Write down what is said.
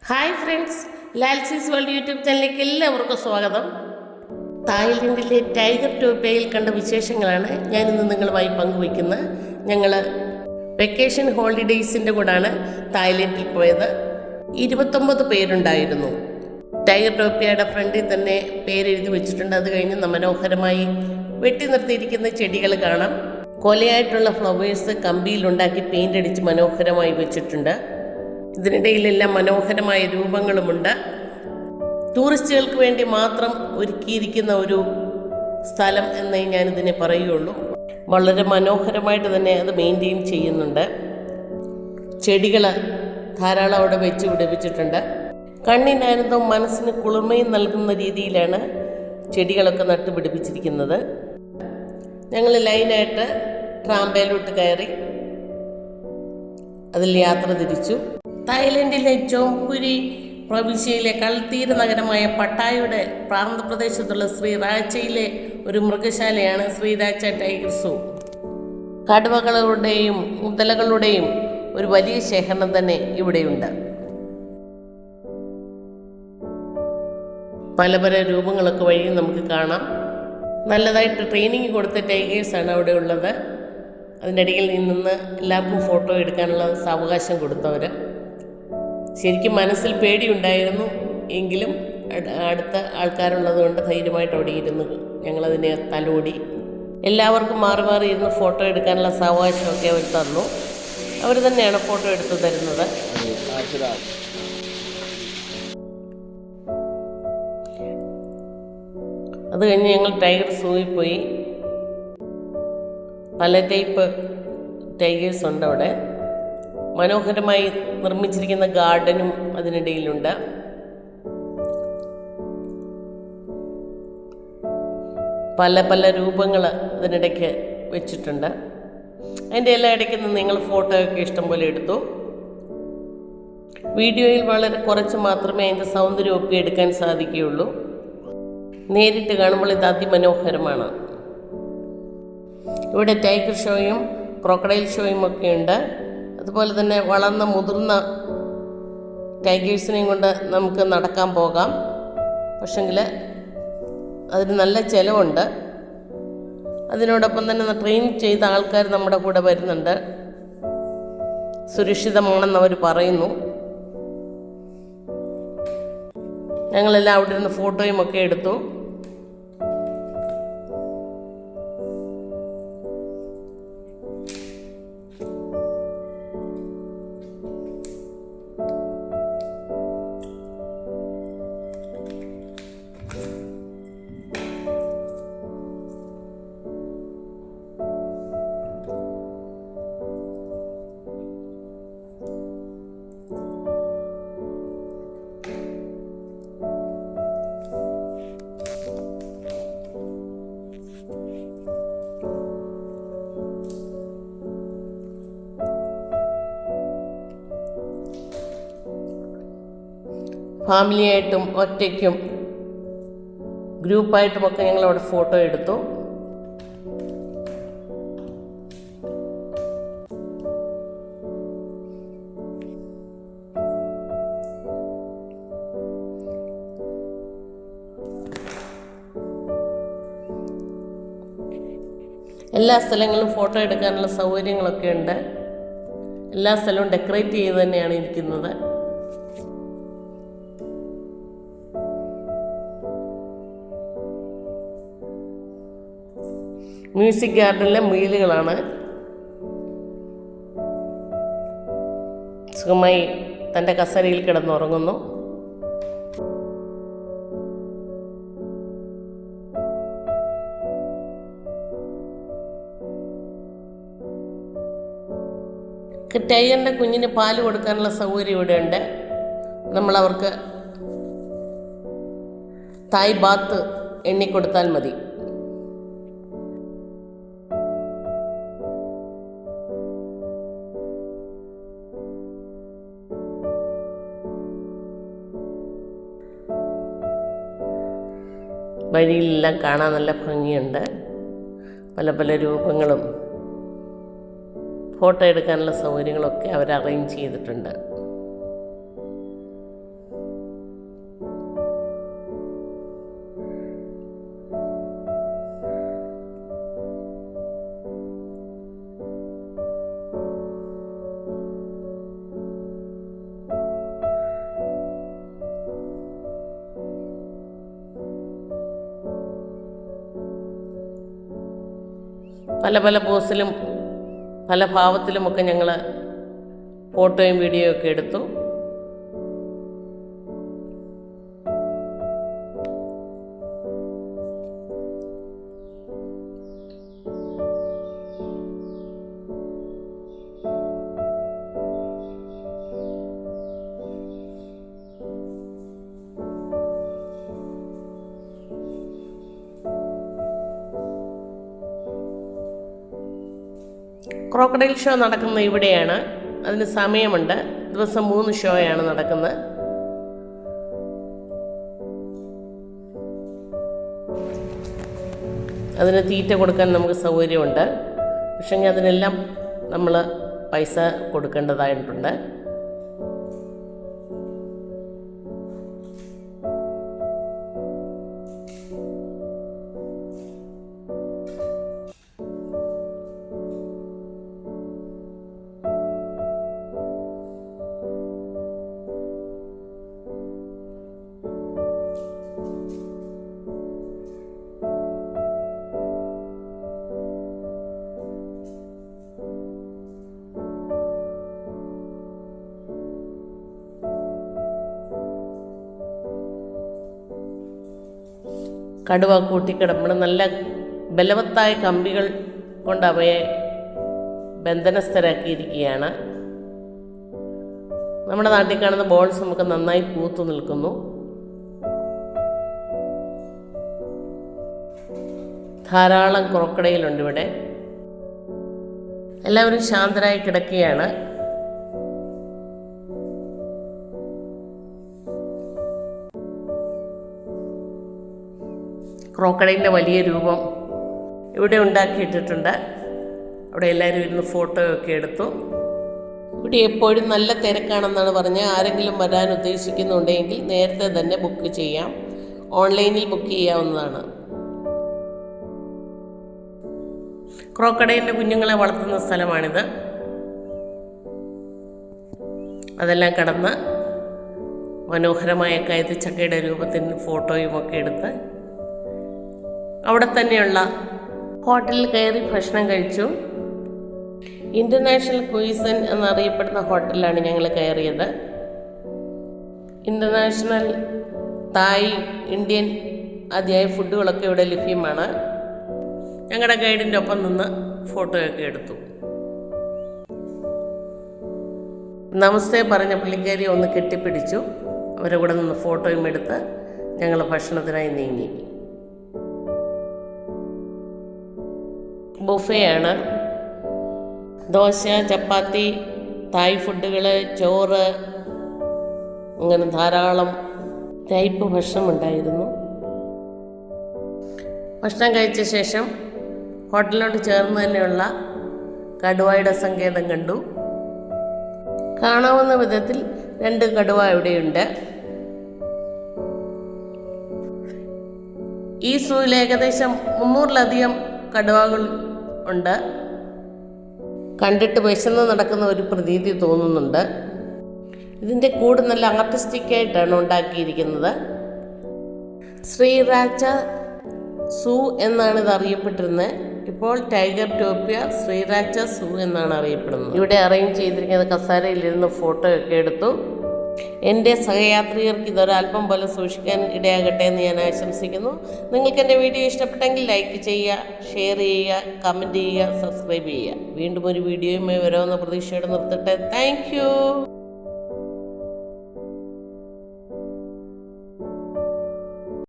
Hi friends, ലാൽസീസ് world YouTube ചാനലിലേക്ക് എല്ലാവർക്കും സ്വാഗതം. തായ്ലൻഡിലെ ടൈഗർ ടോപ്പയിൽ കണ്ട വിശേഷങ്ങളാണ് ഞാനിന്ന് നിങ്ങളുമായി പങ്കുവയ്ക്കുന്നത്. ഞങ്ങൾ വെക്കേഷൻ ഹോളിഡേയ്സിൻ്റെ കൂടാണ് തായ്ലൻഡിൽ പോയത്. 29 പേരുണ്ടായിരുന്നു. ടൈഗർ ടോപ്പയുടെ ഫ്രണ്ടിൽ തന്നെ പേരെഴുതി വെച്ചിട്ടുണ്ട്. അത് കഴിഞ്ഞ് മനോഹരമായി വെട്ടി നിർത്തിയിരിക്കുന്ന ചെടികൾ കാണാം. കൊലയായിട്ടുള്ള ഫ്ലവേഴ്സ് കമ്പിയിലുണ്ടാക്കി പെയിൻ്റ് അടിച്ച് മനോഹരമായി വെച്ചിട്ടുണ്ട്. ഇതിനിടയിലെല്ലാം മനോഹരമായ രൂപങ്ങളുമുണ്ട്. ടൂറിസ്റ്റുകൾക്ക് വേണ്ടി മാത്രം ഒരുക്കിയിരിക്കുന്ന ഒരു സ്ഥലം എന്നേ ഞാനിതിനെ പറയുള്ളൂ. വളരെ മനോഹരമായിട്ട് തന്നെ അത് മെയിൻറ്റെയിൻ ചെയ്യുന്നുണ്ട്. ചെടികൾ ധാരാളം അവിടെ വെച്ച് പിടിപ്പിച്ചിട്ടുണ്ട്. കണ്ണിനാനന്ദവും മനസ്സിന് കുളിർമയും നൽകുന്ന രീതിയിലാണ് ചെടികളൊക്കെ നട്ടുപിടിപ്പിച്ചിരിക്കുന്നത്. ഞങ്ങൾ ലൈനായിട്ട് ട്രാമ്പയിലോട്ട് കയറി അതിൽ യാത്ര തിരിച്ചു. തായ്ലൻഡിലെ ചോംപുരി പ്രവിശ്യയിലെ കൽത്തീര നഗരമായ പട്ടായയുടെ പ്രാന്തപ്രദേശത്തുള്ള ശ്രീരാച്ചയിലെ ഒരു മൃഗശാലയാണ് ശ്രീരാച്ച ടൈഗർ സൂ. കടുവകളുടെയും മുതലകളുടെയും ഒരു വലിയ ശേഖരണം തന്നെ ഇവിടെയുണ്ട്. പല പല രൂപങ്ങളൊക്കെ വഴി നമുക്ക് കാണാം. നല്ലതായിട്ട് ട്രെയിനിങ് കൊടുത്ത ടൈഗേഴ്സാണ് അവിടെ ഉള്ളത്. അതിൻ്റെ ഇടയിൽ നിന്ന് എല്ലാവർക്കും ഫോട്ടോ എടുക്കാനുള്ള സാവകാശം കൊടുത്തവർ. ശരിക്കും മനസ്സിൽ പേടിയുണ്ടായിരുന്നു, എങ്കിലും അടുത്ത ആൾക്കാരുള്ളത് കൊണ്ട് ധൈര്യമായിട്ട് അവിടെ ഇരുന്ന് ഞങ്ങളതിനെ തലോടി. എല്ലാവർക്കും മാറി മാറി ഇരുന്ന് ഫോട്ടോ എടുക്കാനുള്ള സാവകാശമൊക്കെ അവർ തന്നു. അവർ തന്നെയാണ് ഫോട്ടോ എടുത്തു തരുന്നത്. അത് കഴിഞ്ഞ് ഞങ്ങൾ ടൈഗർ സൂയിൽ പോയി. പല ടൈപ്പ് ടൈഗേഴ്സ് ഉണ്ട് അവിടെ. മനോഹരമായി നിർമ്മിച്ചിരിക്കുന്ന ഗാർഡനും അതിനിടയിലുണ്ട്. പല പല രൂപങ്ങൾ അതിനിടയ്ക്ക് വെച്ചിട്ടുണ്ട്. അതിൻ്റെ എല്ലാ ഇടയ്ക്ക് നിന്ന് നിങ്ങൾ ഫോട്ടോ ഒക്കെ ഇഷ്ടംപോലെ എടുത്തു. വീഡിയോയിൽ വളരെ കുറച്ച് മാത്രമേ അതിൻ്റെ സൗന്ദര്യം ഒപ്പിയെടുക്കാൻ സാധിക്കുകയുള്ളൂ. നേരിട്ട് കാണുമ്പോൾ ഇത് അതിമനോഹരമാണ്. ഇവിടെ ടൈഗർ ഷോയും ക്രോക്കഡൈൽ ഷോയും ഒക്കെ ഉണ്ട്. അതുപോലെ തന്നെ വളർന്ന മുതിർന്ന ടൈഗേഴ്സിനെയും കൊണ്ട് നമുക്ക് നടക്കാൻ പോകാം. പക്ഷെങ്കിൽ അതിന് നല്ല ചിലവുണ്ട്. അതിനോടൊപ്പം തന്നെ ട്രെയിൻ ചെയ്ത ആൾക്കാർ നമ്മുടെ കൂടെ വരുന്നുണ്ട്. സുരക്ഷിതമാണെന്ന് അവർ പറയുന്നു. ഞങ്ങളെല്ലാം അവിടെ നിന്ന് ഫോട്ടോയും ഒക്കെ എടുത്തു. ഫാമിലിയായിട്ടും ഒറ്റയ്ക്കും ഗ്രൂപ്പായിട്ടുമൊക്കെ ഞങ്ങളവിടെ ഫോട്ടോ എടുത്തു. എല്ലാ സ്ഥലങ്ങളിലും ഫോട്ടോ എടുക്കാനുള്ള സൗകര്യങ്ങളൊക്കെ ഉണ്ട്. എല്ലാ സ്ഥലവും ഡെക്കറേറ്റ് ചെയ്ത് തന്നെയാണ് ഇരിക്കുന്നത്. മ്യൂസിക് ഗാർഡനിലെ മുയലുകളാണ്. സുഖമായി തൻ്റെ കസേരയിൽ കിടന്നുറങ്ങുന്നു. ടൈഗറിൻ്റെ കുഞ്ഞിന് പാല് കൊടുക്കാനുള്ള സൗകര്യം ഇവിടെ ഉണ്ട്. നമ്മളവർക്ക് തായ് ബാത്ത് എണ്ണിക്കൊടുത്താൽ മതി. വഴിയിലെല്ലാം കാണാൻ നല്ല ഭംഗിയുണ്ട്. പല പല രൂപങ്ങളും ഫോട്ടോ എടുക്കാനുള്ള സൗകര്യങ്ങളൊക്കെ അവർ അറേഞ്ച് ചെയ്തിട്ടുണ്ട്. പല പല പോസിലും പല ഭാവത്തിലുമൊക്കെ ഞങ്ങൾ ഫോട്ടോയും വീഡിയോയും ഒക്കെ എടുത്തു. ക്രോക്കഡൈൽ ഷോ നടക്കുന്നത് ഇവിടെയാണ്. അതിന് സമയമുണ്ട്. ദിവസം 3 ഷോയാണ് നടക്കുന്നത്. അതിന് തീറ്റ കൊടുക്കാൻ നമുക്ക് സൗകര്യമുണ്ട്. പക്ഷെങ്കിൽ അതിനെല്ലാം നമ്മൾ പൈസ കൊടുക്കേണ്ടതായിട്ടുണ്ട്. കടുവ കൂട്ടിക്കിടപ്പുണ്ട്. നല്ല ബലവത്തായ കമ്പികൾ കൊണ്ട് അവയെ ബന്ധനസ്ഥരാക്കിയിരിക്കുകയാണ്. നമ്മുടെ നാട്ടിൽ കാണുന്ന ബോൾസ് നമുക്ക് നന്നായി പൂത്തു നിൽക്കുന്നു. ധാരാളം ക്രോക്കഡൈലുണ്ട് ഇവിടെ. എല്ലാവരും ശാന്തരായി കിടക്കുകയാണ്. ക്രോക്കഡൈലിൻ്റെ വലിയ രൂപം ഇവിടെ ഉണ്ടാക്കിയിട്ടിട്ടുണ്ട്. അവിടെ എല്ലാവരും ഇരുന്ന് ഫോട്ടോയൊക്കെ എടുത്തു. ഇവിടെ എപ്പോഴും നല്ല തിരക്കാണെന്നാണ് പറഞ്ഞത്. ആരെങ്കിലും വരാൻ ഉദ്ദേശിക്കുന്നുണ്ടെങ്കിൽ നേരത്തെ തന്നെ ബുക്ക് ചെയ്യാം. ഓൺലൈനിൽ ബുക്ക് ചെയ്യാവുന്നതാണ്. ക്രോക്കഡൈലിൻ്റെ കുഞ്ഞുങ്ങളെ വളർത്തുന്ന സ്ഥലമാണിത്. അതെല്ലാം കടന്ന് മനോഹരമായ കയത്തിച്ചക്കയുടെ രൂപത്തിൽ ഫോട്ടോയുമൊക്കെ എടുത്ത് അവിടെ തന്നെയുള്ള ഹോട്ടലിൽ കയറി ഭക്ഷണം കഴിച്ചു. ഇൻ്റർനാഷണൽ ക്യൂസിൻ എന്നറിയപ്പെടുന്ന ഹോട്ടലിലാണ് ഞങ്ങൾ കയറിയത്. ഇൻ്റർനാഷണൽ തായ്, ഇന്ത്യൻ ആദ്യമായ ഫുഡുകളൊക്കെ ഇവിടെ ലഭ്യമാണ്. ഞങ്ങളുടെ ഗൈഡിൻ്റെ ഒപ്പം നിന്ന് ഫോട്ടോയൊക്കെ എടുത്തു. നമസ്തേ പറഞ്ഞ പുള്ളിക്കാരി ഒന്ന് കെട്ടിപ്പിടിച്ചു. അവരെ കൂടെ നിന്ന് ഫോട്ടോയും എടുത്ത് ഞങ്ങൾ ഭക്ഷണത്തിനായി നീങ്ങി. ബുഫയാണ്. ദോശ, ചപ്പാത്തി, തായ് ഫുഡുകൾ, ചോറ്, അങ്ങനെ ധാരാളം ടൈപ്പ് ഭക്ഷണം ഉണ്ടായിരുന്നു. ഭക്ഷണം കഴിച്ച ശേഷം ഹോട്ടലിനോട് ചേർന്ന് തന്നെയുള്ള കടുവയുടെ സങ്കേതം കണ്ടു. കാണാവുന്ന വിധത്തിൽ 2 കടുവ ഇവിടെയുണ്ട്. ഈ സൂവിൽ ഏകദേശം 300-ലധികം കടുവകൾ ഉണ്ട്. കണ്ടിട്ട് വിശന്ന് നടക്കുന്ന ഒരു പ്രതീതി തോന്നുന്നുണ്ട്. ഇതിൻ്റെ കൂട് നല്ല ആർട്ടിസ്റ്റിക്കായിട്ടാണ് ഉണ്ടാക്കിയിരിക്കുന്നത്. ശ്രീരാച്ച സൂ എന്നാണ് ഇത് അറിയപ്പെട്ടിരുന്നത്. ഇപ്പോൾ ടൈഗർ ടോപ്പിയ ശ്രീരാച്ച സൂ എന്നാണ് അറിയപ്പെടുന്നത്. ഇവിടെ അറേഞ്ച് ചെയ്തിരിക്കുന്ന കസാരയിലിരുന്ന് ഫോട്ടോയൊക്കെ എടുത്തു. എൻ്റെ സഹയാത്രികർക്ക് ഇതൊരല്പം പോലെ സൂക്ഷിക്കാൻ ഇടയാകട്ടെ എന്ന് ഞാൻ ആശംസിക്കുന്നു. നിങ്ങൾക്ക് എൻ്റെ വീഡിയോ ഇഷ്ടപ്പെട്ടെങ്കിൽ ലൈക്ക് ചെയ്യുക, ഷെയർ ചെയ്യുക, കമൻറ്റ് ചെയ്യുക, സബ്സ്ക്രൈബ് ചെയ്യുക. വീണ്ടും ഒരു വീഡിയോയുമായി വരാമെന്ന പ്രതീക്ഷയോടെ നിർത്തട്ടെ. Thank you.